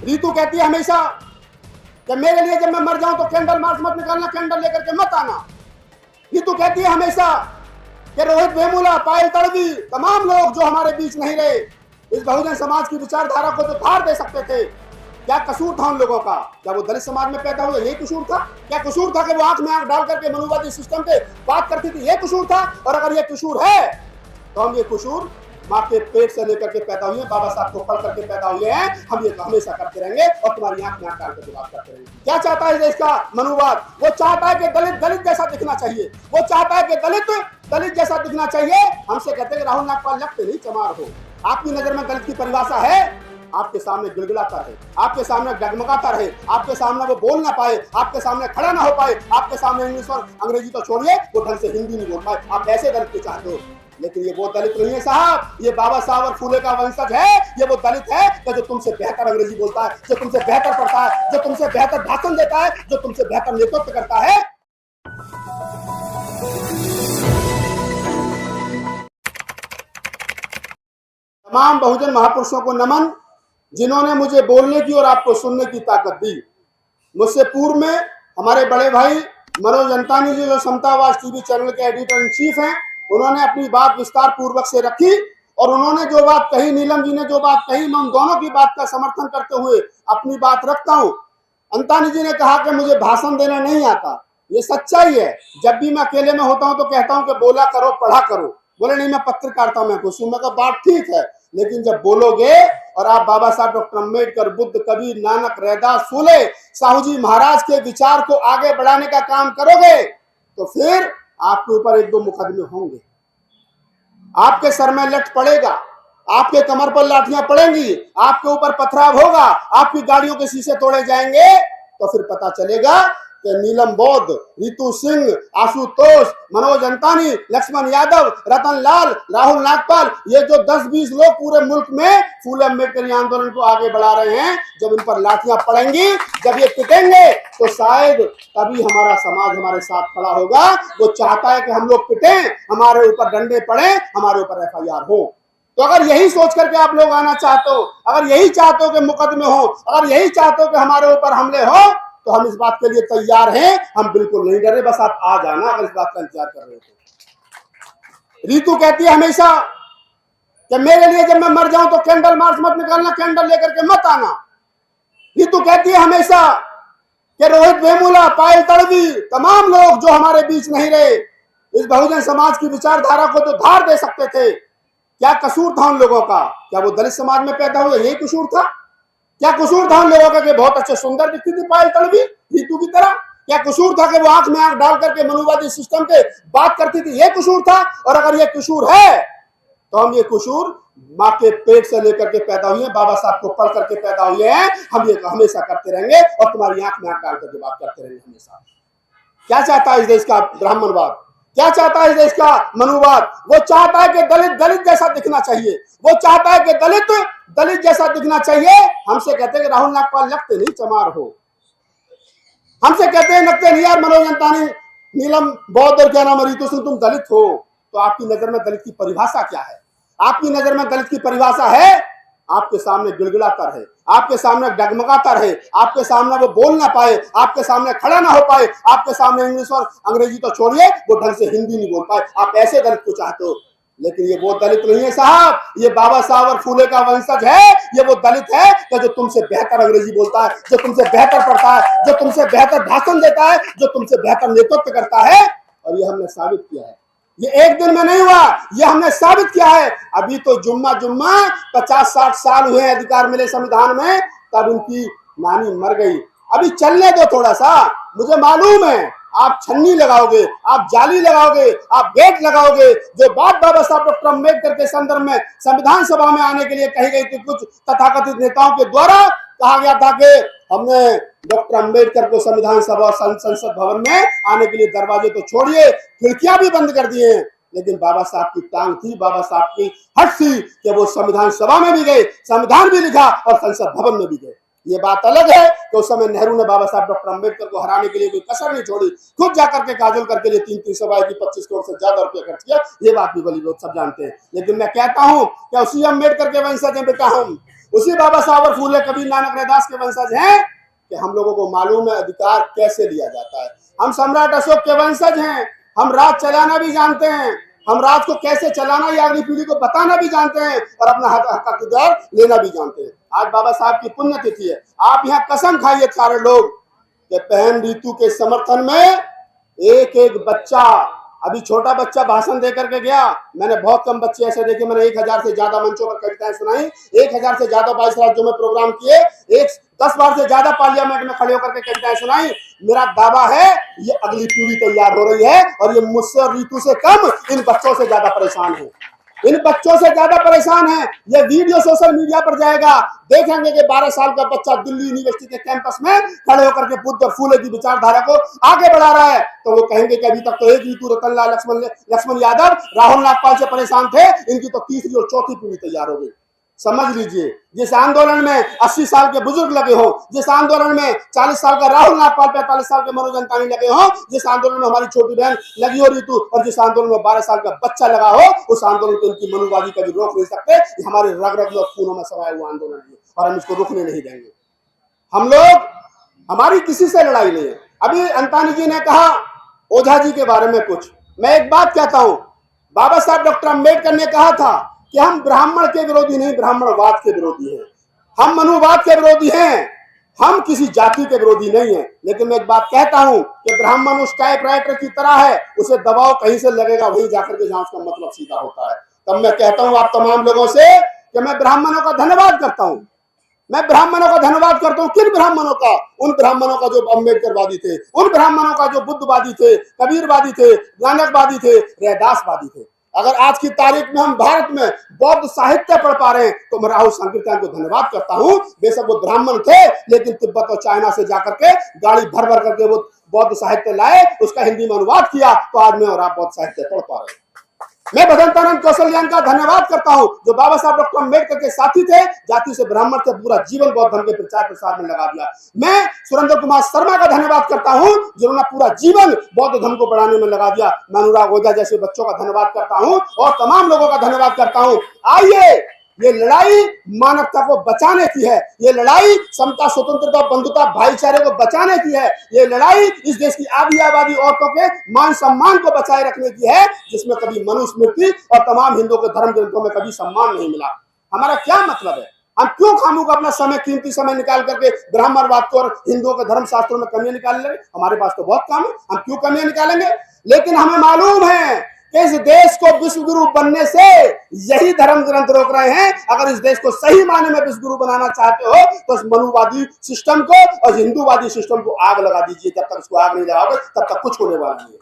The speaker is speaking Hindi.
रीतू कहती है हमेशा कि मेरे लिए जब मैं मर जाऊं तो कैंडल मार्च मत निकालना, कैंडल लेकर के मत आना। रीतू कहती है हमेशा कि रोहित वेमुला, पायल तड़वी, तमाम लोग जो हमारे बीच नहीं रहे, इस बहुजन समाज की विचारधारा को जो धार दे सकते थे, क्या कसूर था उन लोगों का? क्या वो दलित समाज में पैदा हुए, यही कसूर था? क्या कसूर था कि वो आंख में आंख डाल करके मनुवादी सिस्टम पे बात करती थी, ये कसूर था? और अगर ये कसूर है तो हम ये कसूर माँ के पेट से लेकर के पैदा हुए, बाबा साहब को पढ़ करके पैदा हुए हैं, हम ये हमेशा करते रहेंगे और तुम्हारी आंख में आंख डाल करके बात करते रहेंगे। क्या चाहता है देश का मनुवाद? वो चाहता है कि दलित दलित जैसा दिखना चाहिए, वो चाहता है कि दलित दलित जैसा दिखना चाहिए। हमसे कहते हैं राहुल नागपाल लगते नहीं चमार हो। आपकी नजर में दलित की परिभाषा है, आपके सामने गिड़गिड़ाता रहे, आपके सामने डगमगाता रहे, आपके सामने वो बोल ना पाए, आपके सामने खड़ा ना हो पाए, आपके सामने इंग्लिश और अंग्रेजी तो छोड़िए, वो ढंग से हिंदी नहीं बोल पाए। आप ऐसे दलित को चाहते हो, लेकिन ये वो दलित नहीं है साहब, ये बाबा साहब और फूले का वंशज है। ये वो दलित है कि जो तुमसे बेहतर अंग्रेजी बोलता है, जो तुमसे बेहतर पढ़ता है, जो तुमसे बेहतर भाषण देता है, जो तुमसे बेहतर नेतृत्व करता है। तमाम बहुजन महापुरुषों को नमन, जिन्होंने मुझे बोलने की और आपको सुनने की ताकत दी। मुझसे पूर्व में हमारे बड़े भाई मनोज अंतानी जी, जो समतावाद टीवी चैनल के एडिटर इन चीफ हैं, उन्होंने अपनी बात विस्तार पूर्वक से रखी और उन्होंने जो बात कही, नीलम जी ने जो बात कही, मैं उन दोनों की बात का समर्थन करते हुए अपनी बात रखता हूं। अंतानी जी ने कहा कि मुझे भाषण देना नहीं आता, ये सच्चाई है। जब भी मैं अकेले में होता हूं तो कहता हूं कि बोला करो, पढ़ा करो। बोले नहीं मैं पत्रकारिता में खुश हूं। मैं कहा बात ठीक है, लेकिन जब बोलोगे और आप बाबा साहब डॉक्टर अम्बेडकर, बुद्ध, कबीर, नानक, रैदास, फूले, साहू जी महाराज के विचार को आगे बढ़ाने का काम करोगे तो फिर आपके ऊपर एक दो मुकदमे होंगे, आपके सर में लठ पड़ेगा, आपके कमर पर लाठियां पड़ेंगी, आपके ऊपर पथराव होगा, आपकी गाड़ियों के शीशे तोड़े जाएंगे। तो फिर पता चलेगा कि नीलम बौद्ध, रितु सिंह, आशुतोष, मनोज अंतानी, लक्ष्मण यादव, रतन लाल, राहुल नागपाल, ये जो 10-20 लोग पूरे मुल्क में फूले अम्बेडकरी आंदोलन को आगे बढ़ा रहे हैं, जब इन पर लाठियां पड़ेंगी, जब ये पिटेंगे, तो शायद तभी हमारा समाज हमारे साथ खड़ा होगा। वो चाहता है कि हम लोग पिटें, हमारे ऊपर डंडे पड़े, हमारे ऊपर FIR हो। तो अगर यही सोच करके आप लोग आना चाहते हो, अगर यही चाहते हो कि मुकदमे हो, अगर यही चाहते हो कि हमारे ऊपर हमले हो, तो हम इस बात के लिए तैयार हैं। हम बिल्कुल नहीं डरे, बस आप आ जाना अगर इस बात का इंतजार कर रहे थे। रीतू कहती है हमेशा कि मेरे लिए जब मैं मर जाऊं तो कैंडल मार्च मत निकालना, कैंडल लेकर के मत आना। रीतू कहती है हमेशा कि रोहित वेमुला, पायल तड़वी, तमाम लोग जो हमारे बीच नहीं रहे, इस बहुजन समाज की विचारधारा को जो धार दे सकते थे, क्या कसूर था उन लोगों का? क्या वो दलित समाज में पैदा हुए, यही कसूर था? क्या कसूर था उन लोगों का कि बहुत अच्छे सुंदर दिखती थी पायल तड़वी रीतू की तरह? क्या कसूर था कि वो आंख में आंख डाल करके मनुवादी सिस्टम पे बात करती थी, ये कसूर था? और अगर ये कसूर है तो हम ये कसूर माँ के पेट से लेकर के पैदा हुए, बाबा साहब को पढ़ करके पैदा हुए हैं, हम ये हमेशा करते रहेंगे और तुम्हारी आंख में आंख डाल करके बात करते रहेंगे हमेशा। क्या चाहता है इस देश का ब्राह्मणवाद? क्या चाहता है इस देश का मनुवाद? वो चाहता है कि दलित दलित जैसा दिखना चाहिए, वो चाहता है कि दलित दलित जैसा दिखना चाहिए। हमसे कहते हैं कि राहुल नागपाल लगते नहीं चमार हो। हमसे कहते हैं लगते नहीं यार मनोज अंतानी, नीलम बौद्ध और क्या नाम रीतू सिंह, तुम दलित हो। तो आपकी नजर में दलित की परिभाषा क्या है? आपकी नजर में दलित की परिभाषा है आपके सामने गिड़गिड़ाता रहे, आपके सामने डगमगाता रहे, आपके सामने वो बोल ना पाए, आपके सामने खड़ा ना हो पाए, आपके सामने इंग्लिश और अंग्रेजी तो छोड़िए, वो ढंग से हिंदी नहीं बोल पाए। आप ऐसे दलित को चाहते हो, लेकिन ये वो दलित नहीं है साहब, ये बाबा साहब और फूले का वंशज है। ये वो दलित है कि जो तुमसे बेहतर अंग्रेजी बोलता है, जो तुमसे बेहतर पढ़ता है, जो तुमसे बेहतर भाषण देता है, जो तुमसे बेहतर नेतृत्व करता है। और ये हमने साबित किया है, ये एक दिन में नहीं हुआ, ये हमने साबित किया है। अभी तो जुम्मा 50-60 साल हुए अधिकार मिले संविधान में, तब इनकी नानी मर गई। अभी चलने दो थोड़ा सा, मुझे मालूम है आप छन्नी लगाओगे, आप जाली लगाओगे, आप गेट लगाओगे। जो बात बाबा साहब डॉक्टर अम्बेडकर के संदर्भ में संविधान सभा में आने के लिए कही गई थी, कुछ तथाकथित नेताओं के द्वारा कहा गया था कि हमने डॉक्टर अम्बेडकर को संविधान सभा संसद भवन में आने के लिए दरवाजे तो छोड़िए, खिड़कियां भी बंद कर दिए, लेकिन बाबा साहब की टांग थी, बाबा साहब की हट थी कि वो संविधान सभा में भी गए, संविधान भी लिखा और संसद भवन में भी गए। ये बात अलग है कि उस समय नेहरू ने बाबा साहब डॉक्टर अम्बेडकर को हराने के लिए कोई कसर नहीं छोड़ी, खुद जाकर के काजल करके लिए 3 सभाएं की 25 करोड़ से ज्यादा रुपया खर्च किया। ये बात भी बड़ी लोग सब जानते हैं। लेकिन मैं कहता हूं कि उसी अम्बेडकर के वंशज हैं बेटा हम, उसी बाबा साहब और फूले कबीर नानक रैदास के वंशज हैं कि हम लोगों को मालूम है अधिकार कैसे लिया जाता है। हम सम्राट अशोक के वंशज हैं, हम राज चलाना भी जानते हैं, हम राज को कैसे चलाना या अगली पीढ़ी को बताना भी जानते हैं और अपना हकदार लेना भी जानते हैं। आज बाबा साहब की पुण्यतिथि है। आप यहाँ कसम खाइए सारे लोग कि बहन रीतू के समर्थन में एक एक बच्चा, अभी छोटा बच्चा भाषण देकर के गया, मैंने बहुत कम बच्चे ऐसे देखे, मैंने 1000 से ज्यादा मंचों पर कविताएं सुनाई, 1000 से ज्यादा 22 राज्यों में प्रोग्राम किए, 10 बार से ज्यादा पार्लियामेंट में खड़े होकर के कविताएं सुनाई। मेरा दावा है ये अगली पीढ़ी तैयार हो रही है और ये मुझसे और रीतू से कम इन बच्चों से ज्यादा परेशान है, इन बच्चों से ज्यादा परेशान है। ये वीडियो सोशल मीडिया पर जाएगा, देखेंगे कि 12 साल का बच्चा दिल्ली यूनिवर्सिटी के कैंपस में खड़े होकर के बुद्ध और फूले की विचारधारा को आगे बढ़ा रहा है, तो वो कहेंगे कि अभी तक तो एक रीतू, रतनलाल, लक्ष्मण यादव, राहुल नागपाल से परेशान थे, इनकी तो तीसरी और चौथी पीढ़ी तैयार हो गई। समझ लीजिए, जिस आंदोलन में 80 साल के बुजुर्ग लगे हो, जिस आंदोलन में 40 साल का राहुल नागपाल, 45 साल के मनोज अंतानी लगे हो, जिस आंदोलन में हमारी छोटी बहन लगी हो रीतू, और जिस आंदोलन में 12 साल का बच्चा लगा हो, उस आंदोलन को इनकी मनुवादी कभी रोक नहीं सकते। ये हमारे रग रग में खूनों में समाया हुआ आंदोलन है और हम इसको रोकने नहीं देंगे। हम लोग, हमारी किसी से लड़ाई नहीं है। अभी अंतानी जी ने कहा ओझा जी के बारे में कुछ, मैं एक बात कहता हूं, बाबा साहब डॉक्टर अम्बेडकर ने कहा था कि हम ब्राह्मण के विरोधी नहीं, ब्राह्मणवाद के विरोधी हैं, हम मनुवाद के विरोधी हैं, हम किसी जाति के विरोधी नहीं हैं। लेकिन मैं एक बात कहता हूं कि ब्राह्मण उस टाइपराइटर की तरह है, उसे दबाव कहीं से लगेगा वहीं जाकर के जहां उसका मतलब सीधा होता है। तब मैं कहता हूं आप तमाम लोगों से कि मैं ब्राह्मणों का धन्यवाद करता हूं, मैं ब्राह्मणों का धन्यवाद करता हूं। किन ब्राह्मणों का? उन ब्राह्मणों का जो अम्बेडकरवादी थे, उन ब्राह्मणों का जो बुद्धवादी थे, कबीरवादी थे, नानकवादी थे, रैदासवादी थे। अगर आज की तारीख में हम भारत में बौद्ध साहित्य पढ़ पा रहे हैं तो मैं राहुल संकीर्तन को धन्यवाद करता हूं। बेशक वो ब्राह्मण थे, लेकिन तिब्बत और चाइना से जाकर के गाड़ी भर भर करके वो बौद्ध साहित्य लाए, उसका हिंदी में अनुवाद किया, तो आज मैं और आप बौद्ध साहित्य पढ़ पा रहे हैं। मैं भदंतानंद कौशल्यान का धन्यवाद करता हूं, जो बाबा साहब डॉक्टर अम्बेडकर के साथी थे, जाति से ब्राह्मण थे, पूरा जीवन बौद्ध धर्म के प्रचार प्रसार में लगा दिया। मैं सुरेंद्र कुमार शर्मा का धन्यवाद करता हूं, जिन्होंने पूरा जीवन बौद्ध धर्म को बढ़ाने में लगा दिया। मैं अनुराग ओझा जैसे बच्चों का धन्यवाद करता हूं और तमाम लोगों का धन्यवाद करता हूं। आइए, ये लड़ाई मानवता को बचाने की है, ये लड़ाई समता, स्वतंत्रता, बंधुता, भाईचारे को बचाने की है, ये लड़ाई इस देश की आधी आबादी औरतों के मान सम्मान को बचाए रखने की है, जिसमें कभी मनुस्मृति और तमाम हिंदुओं के धर्म ग्रंथों में कभी सम्मान नहीं मिला। हमारा क्या मतलब है? हम क्यों खामों अपना समय, कीमती समय निकाल करके ब्राह्मणवाद को और हिंदुओं के धर्म शास्त्रों में कमियां निकाल लेंगे? हमारे पास तो बहुत काम है, हम क्यों कमियां निकालेंगे? लेकिन हमें मालूम है कि इस देश को विश्व गुरु बनने से यही धर्म ग्रंथ रोक रहे हैं। अगर इस देश को सही माने में विश्व गुरु बनाना चाहते हो तो इस मनुवादी सिस्टम को और हिंदूवादी सिस्टम को आग लगा दीजिए। जब तक इसको आग नहीं लगाओगे तब तक कुछ होने वाला नहीं है।